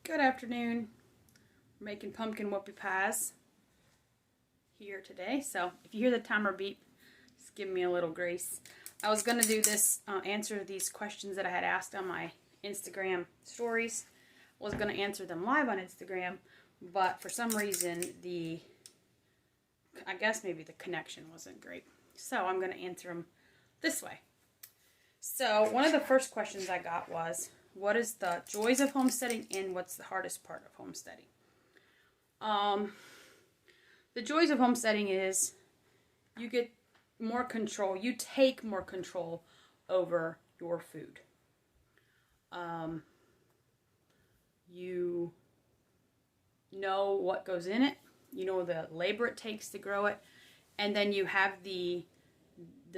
Good afternoon. We're making pumpkin whoopie pies here today. So if you hear the timer beep, just give me a little grace. I was going to do this, answer these questions that I had asked on my Instagram stories. I was going to answer them live on Instagram, but for some reason I guess maybe the connection wasn't great. So I'm going to answer them this way. So one of the first questions I got was, what is the joys of homesteading and what's the hardest part of homesteading? The joys of homesteading is you get more control. You take more control over your food. You know what goes in it. You know the labor it takes to grow it. And then you have the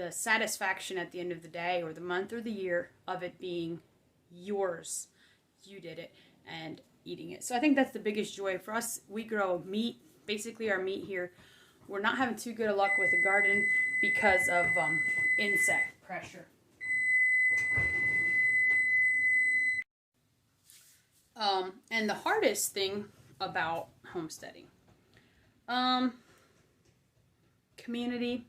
satisfaction at the end of the day or the month or the year of it being yours. You did it and eating it. So I think that's the biggest joy for us. We grow meat, basically our meat here. We're not having too good a luck with the garden because of insect pressure. And the hardest thing about homesteading, community,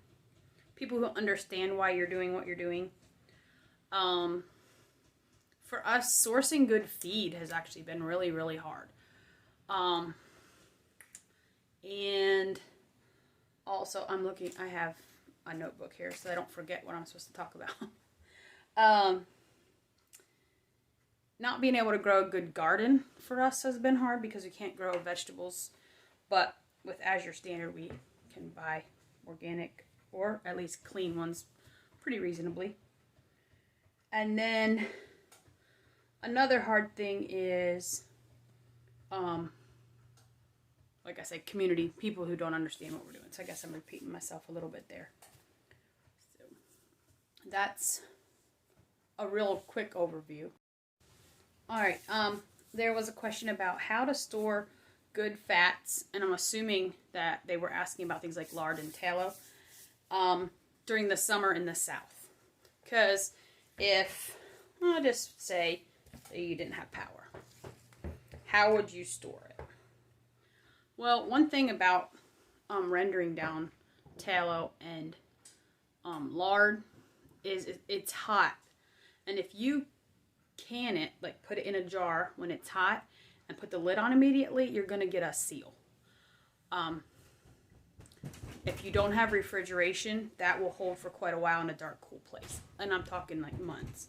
people who understand why you're doing what you're doing. For us, sourcing good feed has actually been really, really hard. And also I have a notebook here so I don't forget what I'm supposed to talk about. Not being able to grow a good garden for us has been hard because we can't grow vegetables. But with Azure Standard, we can buy organic or at least clean ones pretty reasonably. And then another hard thing is, like I said, community, people who don't understand what we're doing. So I guess I'm repeating myself a little bit there. So that's a real quick overview. All right, there was a question about how to store good fats, and I'm assuming that they were asking about things like lard and tallow during the summer in the South. Because if, I'll just say that you didn't have power, how would you store it? Well, one thing about rendering down tallow and lard is it's hot. And if you can it, like put it in a jar when it's hot and put the lid on immediately, you're going to get a seal. If you don't have refrigeration, that will hold for quite a while in a dark, cool place. And I'm talking like months.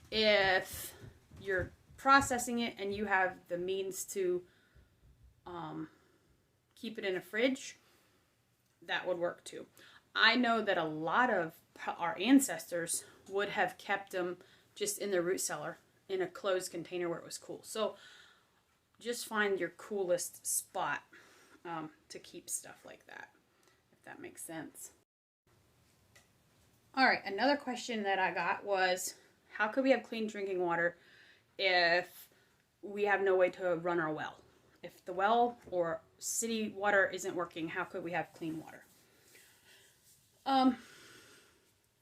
If you're processing it and you have the means to keep it in a fridge, that would work too. I know that a lot of our ancestors would have kept them just in their root cellar in a closed container where it was cool. So just find your coolest spot to keep stuff like that, if that makes sense. All right, another question that I got was, how could we have clean drinking water if we have no way to run our well? If the well or city water isn't working, how could we have clean water?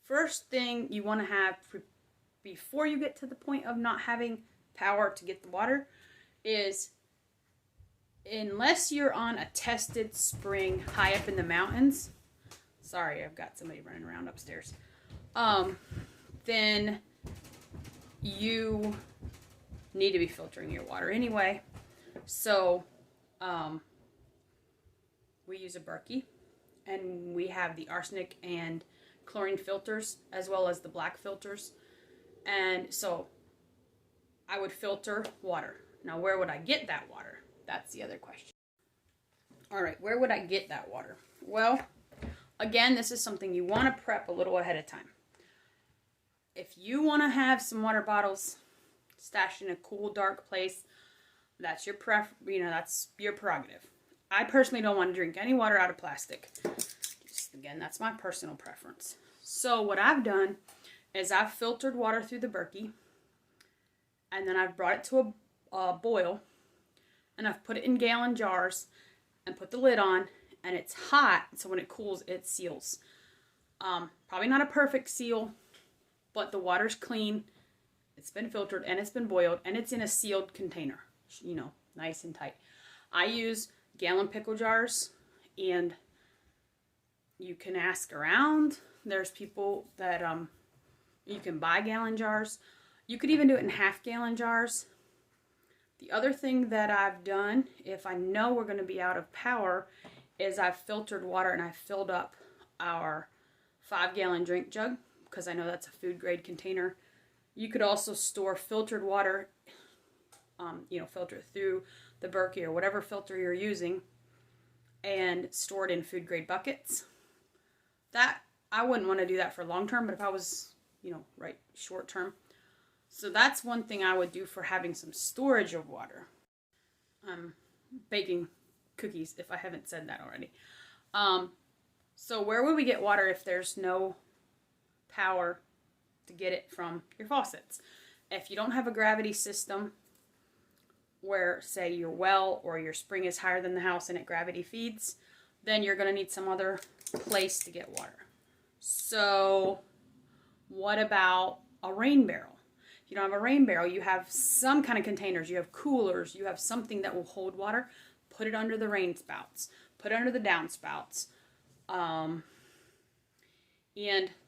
First thing you want to have before you get to the point of not having power to get the water is, unless you're on a tested spring high up in the mountains, sorry, I've got somebody running around upstairs, then you need to be filtering your water anyway. So we use a Berkey, and we have the arsenic and chlorine filters as well as the black filters. And so I would filter water. Now, where would I get that water? That's the other question. All right, where would I get that water? Well, again, this is something you want to prep a little ahead of time. If you want to have some water bottles stashed in a cool, dark place, that's your that's your prerogative. I personally don't want to drink any water out of plastic. Just, again, that's my personal preference. So what I've done is I've filtered water through the Berkey, and then I've brought it to a boil, and I've put it in gallon jars and put the lid on, and it's hot, so when it cools, it seals. Probably not a perfect seal, but the water's clean, it's been filtered, and it's been boiled, and it's in a sealed container, nice and tight. I use gallon pickle jars, and you can ask around. There's people that you can buy gallon jars. You could even do it in half-gallon jars. The other thing that I've done, if I know we're going to be out of power, is I've filtered water and I've filled up our 5-gallon drink jug, because I know that's a food grade container. You could also store filtered water, filter it through the Berkey or whatever filter you're using, and store it in food grade buckets. That, I wouldn't want to do that for long term, but if I was, right, short term. So that's one thing I would do for having some storage of water. Baking cookies, if I haven't said that already. So where would we get water if there's no power to get it from your faucets? If you don't have a gravity system where, say, your well or your spring is higher than the house and it gravity feeds, then you're going to need some other place to get water. So what about a rain barrel? If you don't have a rain barrel, you have some kind of containers, you have coolers, you have something that will hold water. Put it under the rain spouts, put it under the downspouts. And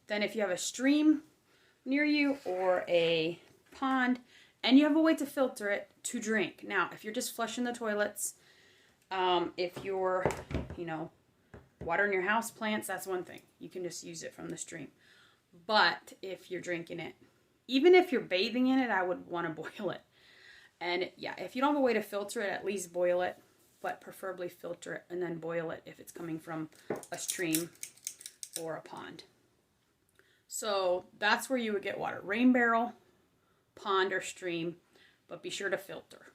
then if you have a stream near you or a pond and you have a way to filter it to drink. Now, if you're just flushing the toilets, if you're, watering your house plants, that's one thing. You can just use it from the stream. But if you're drinking it, even if you're bathing in it, I would want to boil it. And yeah, if you don't have a way to filter it, at least boil it, but preferably filter it and then boil it if it's coming from a stream or a pond. So that's where you would get water. Rain barrel, pond, or stream, but be sure to filter.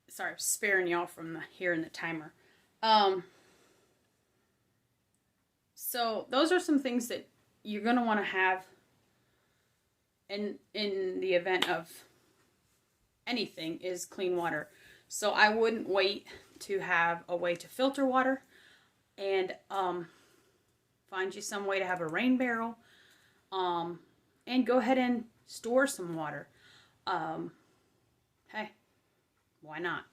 Sorry, I'm sparing y'all from hearing the timer. So those are some things that you're going to want to have in the event of anything, is clean water. So I wouldn't wait to have a way to filter water, and find you some way to have a rain barrel, and go ahead and store some water. Hey, why not?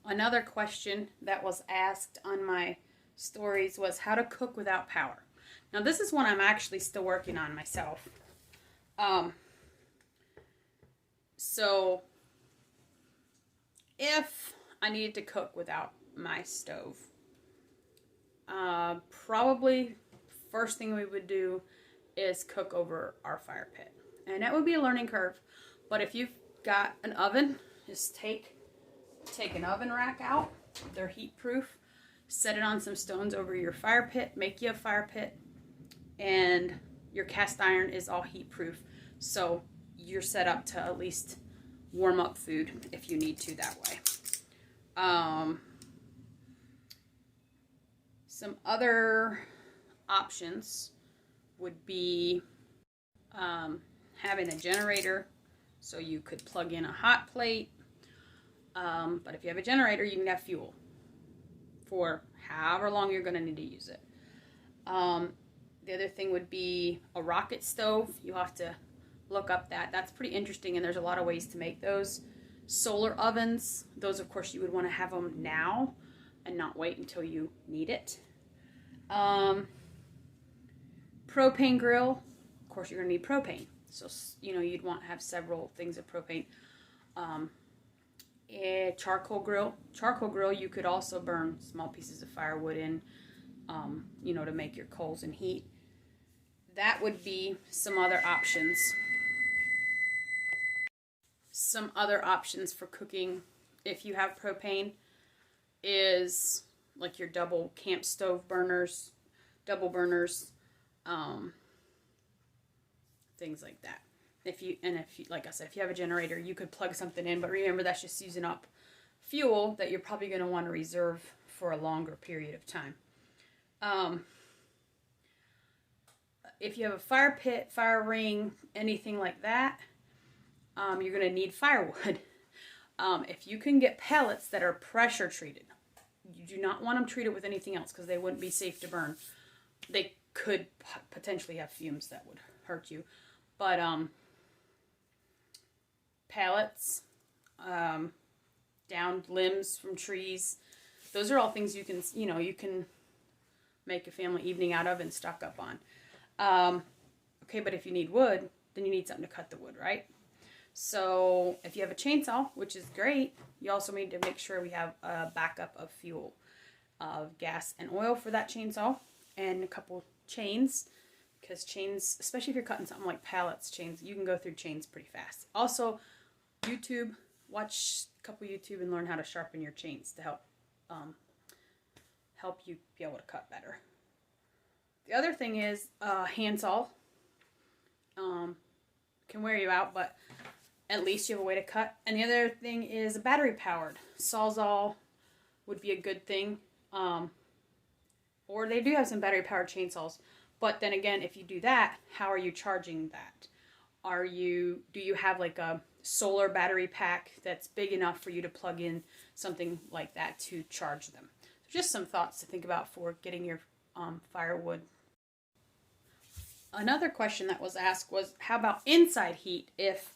Another question that was asked on my stories was how to cook without power. Now this is one I'm actually still working on myself. So if I needed to cook without my stove, probably first thing we would do is cook over our fire pit. And that would be a learning curve. But if you've got an oven, just take an oven rack out. They're heat proof. Set it on some stones over your fire pit. Make you a fire pit. And your cast iron is all heat proof. So you're set up to at least warm up food if you need to that way. Some other options would be having a generator, so you could plug in a hot plate. But if you have a generator, you can have fuel for however long you're going to need to use it. The other thing would be a rocket stove. You have to look up that. That's pretty interesting, and there's a lot of ways to make those. Solar ovens, those of course you would want to have them now and not wait until you need it. Propane grill, of course you're going to need propane. So, you'd want to have several things of propane. A charcoal grill. Charcoal grill, you could also burn small pieces of firewood in, to make your coals and heat. That would be some other options. Some other options for cooking, if you have propane, is like your double camp stove burners, double burners, things like that. If you, like I said, if you have a generator, you could plug something in, but remember that's just using up fuel that you're probably going to want to reserve for a longer period of time. If you have a fire pit, fire ring, anything like that, you're going to need firewood. If you can get pellets that are pressure treated, you do not want them treated with anything else because they wouldn't be safe to burn. They could potentially have fumes that would hurt you. But pellets, downed limbs from trees. Those are all things you can, you can make a family evening out of and stock up on. Okay, but if you need wood, then you need something to cut the wood, right? So if you have a chainsaw, which is great, you also need to make sure we have a backup of fuel, of gas and oil for that chainsaw, and a couple chains, because chains, especially if you're cutting something like pallets, chains, you can go through chains pretty fast. Also, YouTube, watch a couple YouTube and learn how to sharpen your chains to help you be able to cut better. The other thing is handsaw. Can wear you out, but at least you have a way to cut. And the other thing is a battery powered sawzall would be a good thing. Or they do have some battery powered chainsaws. But then again, if you do that, how are you charging that? Do you have like a solar battery pack that's big enough for you to plug in something like that to charge them? So just some thoughts to think about for getting your firewood. Another question that was asked was, how about inside heat? If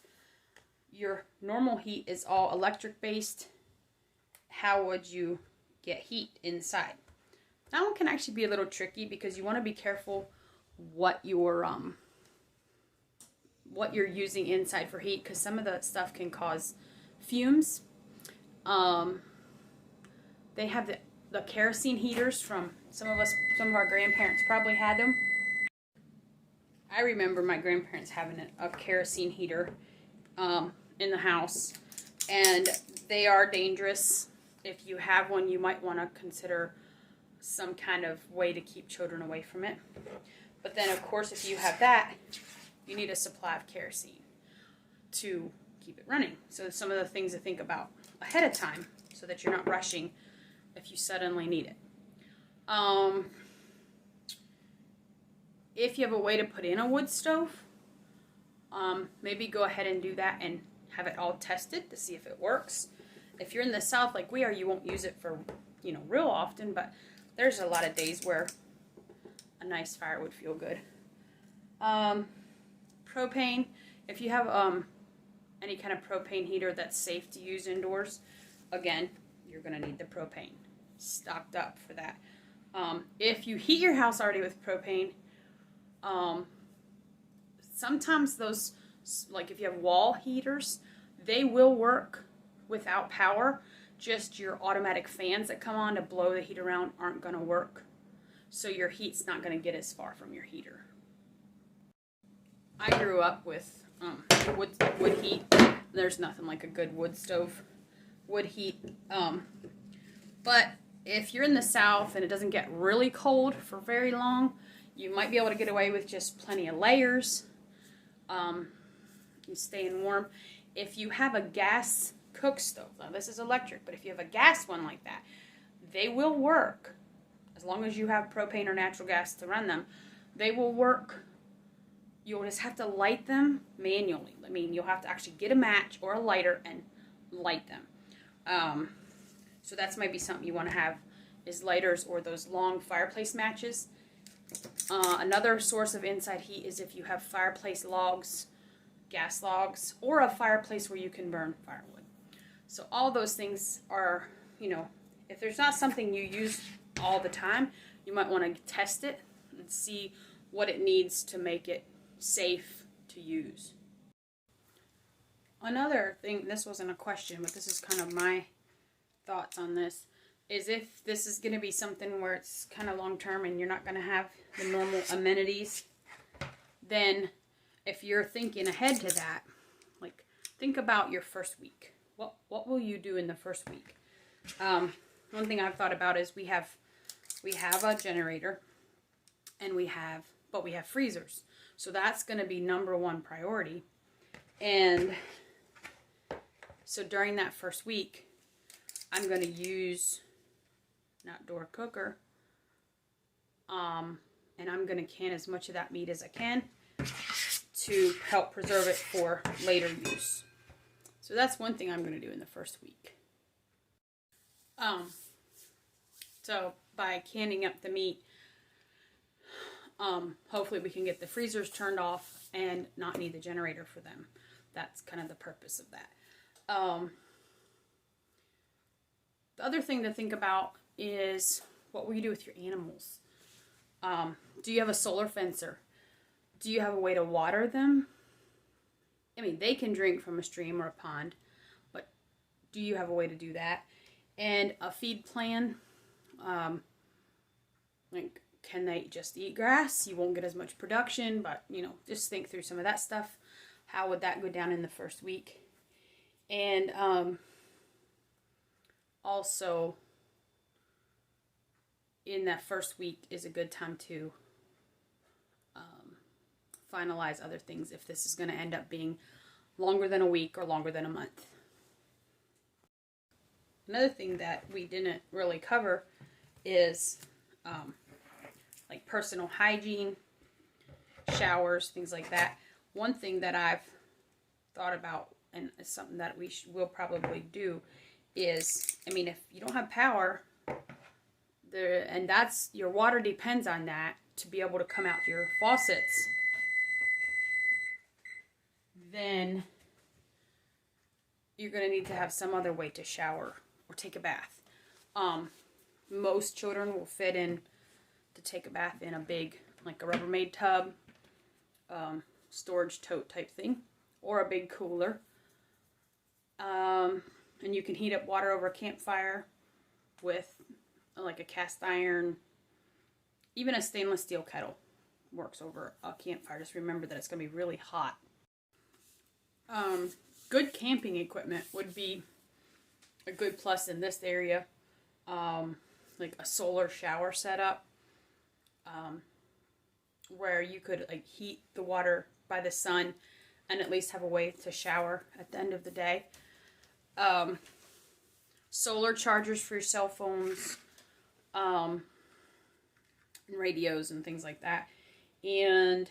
your normal heat is all electric based, how would you get heat inside? That one can actually be a little tricky because you want to be careful what you're using inside for heat, because some of the stuff can cause fumes. They have the kerosene heaters from some of our grandparents probably had them. I remember my grandparents having a kerosene heater in the house, and they are dangerous. If you have one, you might want to consider some kind of way to keep children away from it. But then, of course, if you have that, you need a supply of kerosene to keep it running. So some of the things to think about ahead of time so that you're not rushing if you suddenly need it. If you have a way to put in a wood stove, maybe go ahead and do that and have it all tested to see if it works. If you're in the South like we are, you won't use it for, real often, but there's a lot of days where a nice fire would feel good. Propane, if you have any kind of propane heater that's safe to use indoors, again, you're going to need the propane stocked up for that. If you heat your house already with propane, sometimes those, like if you have wall heaters, they will work without power. Just your automatic fans that come on to blow the heat around aren't going to work. So your heat's not going to get as far from your heater. I grew up with wood heat. There's nothing like a good wood stove. Wood heat. But if you're in the South and it doesn't get really cold for very long, you might be able to get away with just plenty of layers. And staying warm. If you have a gas cook stove, now this is electric, but if you have a gas one like that, they will work. As long as you have propane or natural gas to run them, they will work. You'll just have to light them manually. I mean, you'll have to actually get a match or a lighter and light them. So that's maybe something you want to have, is lighters or those long fireplace matches. Another source of inside heat is if you have fireplace logs, gas logs, or a fireplace where you can burn firewood. So all those things are, if there's not something you use all the time, you might want to test it and see what it needs to make it safe to use. Another thing, this wasn't a question, but this is kind of my thoughts on this, is if this is going to be something where it's kind of long term and you're not going to have the normal amenities, then if you're thinking ahead to that, like think about your first week. What will you do in the first week? One thing I've thought about is we have a generator, and we have freezers. So that's going to be number one priority. And so during that first week, I'm going to use an outdoor cooker. And I'm going to can as much of that meat as I can to help preserve it for later use. So that's one thing I'm going to do in the first week. So by canning up the meat, hopefully we can get the freezers turned off and not need the generator for them. That's kind of the purpose of that. The other thing to think about is, what will you do with your animals? Do you have a solar fencer? Do you have a way to water them? I mean, they can drink from a stream or a pond, but do you have a way to do that? And a feed plan, like, can they just eat grass? You won't get as much production, but, you know, just think through some of that stuff. How would that go down in the first week? And also, in that first week is a good time to finalize other things if this is going to end up being longer than a week or longer than a month. Another thing that we didn't really cover is like personal hygiene, showers, things like that. One thing that I've thought about, and it's something that will probably do, is, I mean, if you don't have power, and that's, your water depends on that to be able to come out your faucets, then you're going to need to have some other way to shower or take a bath. Most children will fit in to take a bath in a big, like a Rubbermaid tub, storage tote type thing, or a big cooler. And you can heat up water over a campfire with like a cast iron, even a stainless steel kettle works over a campfire. Just remember that it's going to be really hot. Good camping equipment would be a good plus in this area. Like a solar shower setup, where you could like heat the water by the sun and at least have a way to shower at the end of the day. Solar chargers for your cell phones, and radios and things like that. And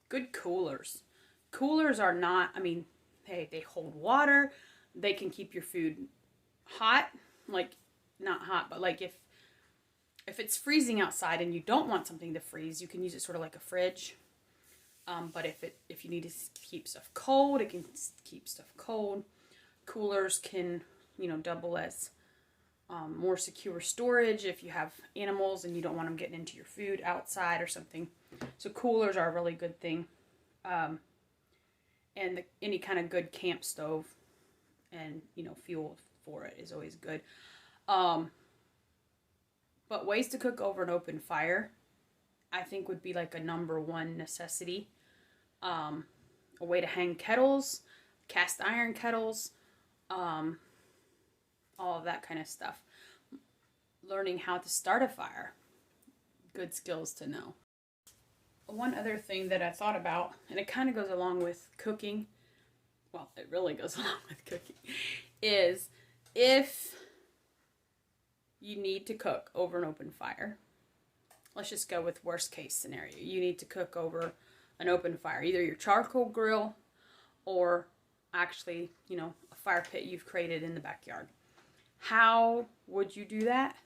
good coolers. Coolers are not, I mean, they hold water. They can keep your food hot. Like, not hot, but like if it's freezing outside and you don't want something to freeze, you can use it sort of like a fridge. But if you need to keep stuff cold, it can keep stuff cold. Coolers can, you know, double as more secure storage if you have animals and you don't want them getting into your food outside or something. So coolers are a really good thing. And any kind of good camp stove and, you know, fuel for it is always good. But ways to cook over an open fire, I think, would be like a number one necessity. A way to hang kettles, cast iron kettles, all of that kind of stuff. Learning how to start a fire, good skills to know. One other thing that I thought about, and it kind of goes along with cooking, well, it really goes along with cooking, is if you need to cook over an open fire, let's just go with worst case scenario. You need to cook over an open fire, either your charcoal grill or actually, you know, a fire pit you've created in the backyard. How would you do that?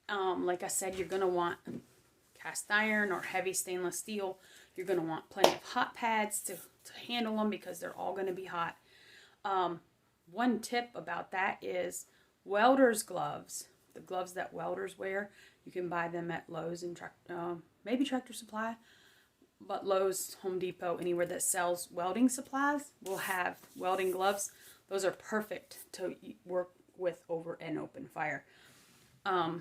Like I said, you're going to want cast iron or heavy stainless steel. You're going to want plenty of hot pads to handle them because they're all going to be hot. One tip about that is welder's gloves. The gloves that welders wear, you can buy them at Lowe's and maybe Tractor Supply, but Lowe's, Home Depot, anywhere that sells welding supplies will have welding gloves. Those are perfect to work with over an open fire. But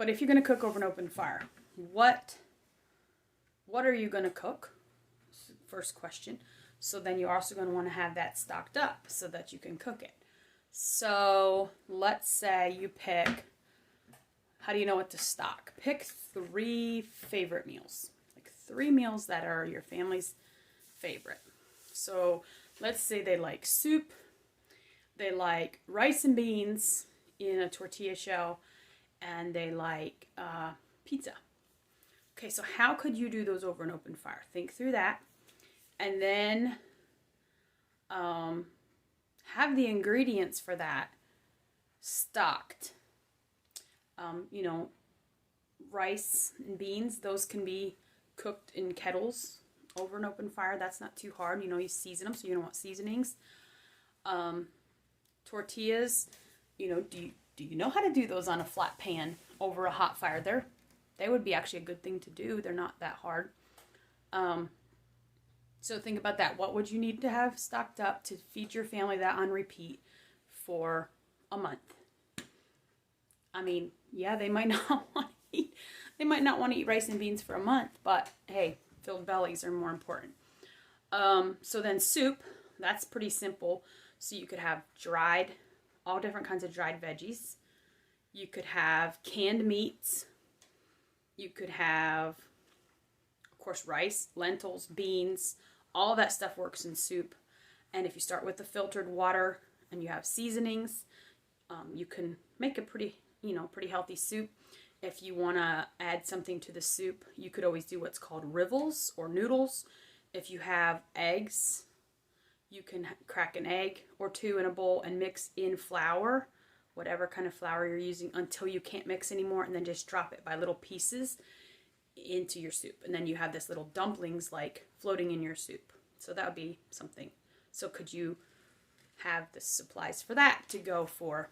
if you're going to cook over an open fire, what are you going to cook? First question. So then you're also going to want to have that stocked up so that you can cook it. So let's say you pick, how do you know what to stock? Pick 3 favorite meals. Like 3 meals that are your family's favorite. So let's say they like soup, they like rice and beans in a tortilla shell, and they like pizza. Okay, so how could you do those over an open fire? Think through that. And then have the ingredients for that stocked. You know, rice and beans, those can be cooked in kettles over an open fire. That's not too hard. You know, you season them, so you don't want seasonings. Tortillas, do you know how to do those on a flat pan over a hot fire? They would be actually a good thing to do. They're not that hard. So think about that. What would you need to have stocked up to feed your family that on repeat for a month? I mean, yeah, they might not want to eat rice and beans for a month, but hey, filled bellies are more important. So then soup, that's pretty simple. So you could have all different kinds of dried veggies. You could have canned meats. You could have, of course, rice, lentils, beans. All that stuff works in soup. And if you start with the filtered water and you have seasonings, you can make a pretty healthy soup. If you want to add something to the soup, you could always do what's called rivels or noodles. If you have eggs, you can crack an egg or two in a bowl and mix in flour, whatever kind of flour you're using, until you can't mix anymore, and then just drop it by little pieces into your soup. And then you have this little dumplings like floating in your soup. So that would be something. So could you have the supplies for that to go for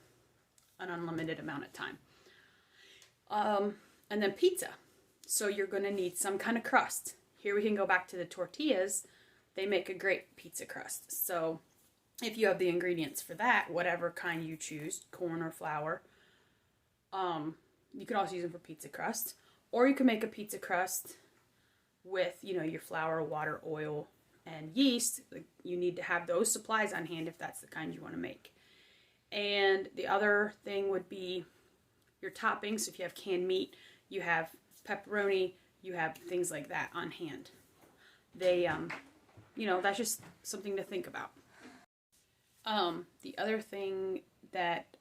an unlimited amount of time? And then pizza. So you're going to need some kind of crust. Here we can go back to the tortillas. They make a great pizza crust. So if you have the ingredients for that, whatever kind you choose, corn or flour, you can also use them for pizza crust. Or you can make a pizza crust with, your flour, water, oil, and yeast. You need to have those supplies on hand if that's the kind you want to make. And the other thing would be your toppings. So if you have canned meat, you have pepperoni, you have things like that on hand. They, that's just something to think about. The other thing that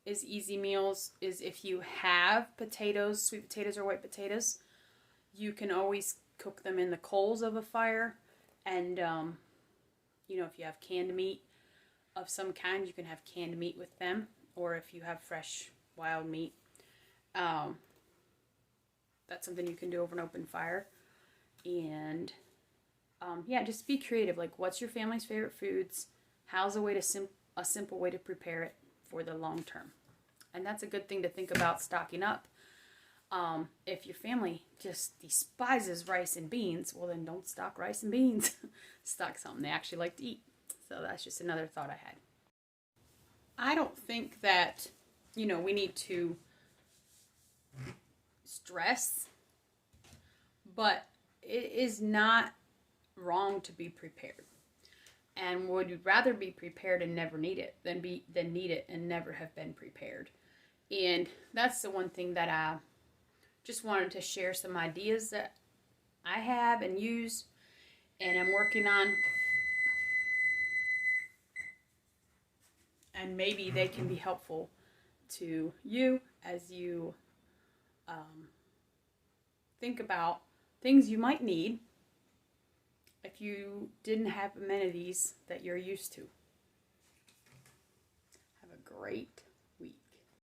is easy meals is if you have potatoes, sweet potatoes or white potatoes, you can always cook them in the coals of a fire. And, if you have canned meat of some kind, you can have canned meat with them. Or if you have fresh wild meat, that's something you can do over an open fire. And just be creative. Like, what's your family's favorite foods? How's a simple way to prepare it for the long term? And that's a good thing to think about stocking up. If your family just despises rice and beans, well, then don't stock rice and beans. Stock something they actually like to eat. So that's just another thought I had. I don't think that, we need to stress, but it is not wrong to be prepared. And would rather be prepared and never need it than need it and never have been prepared. And that's the one thing that I just wanted to share, some ideas that I have and use and I'm working on. And maybe they can be helpful to you as you think about things you might need if you didn't have amenities that you're used to. Have a great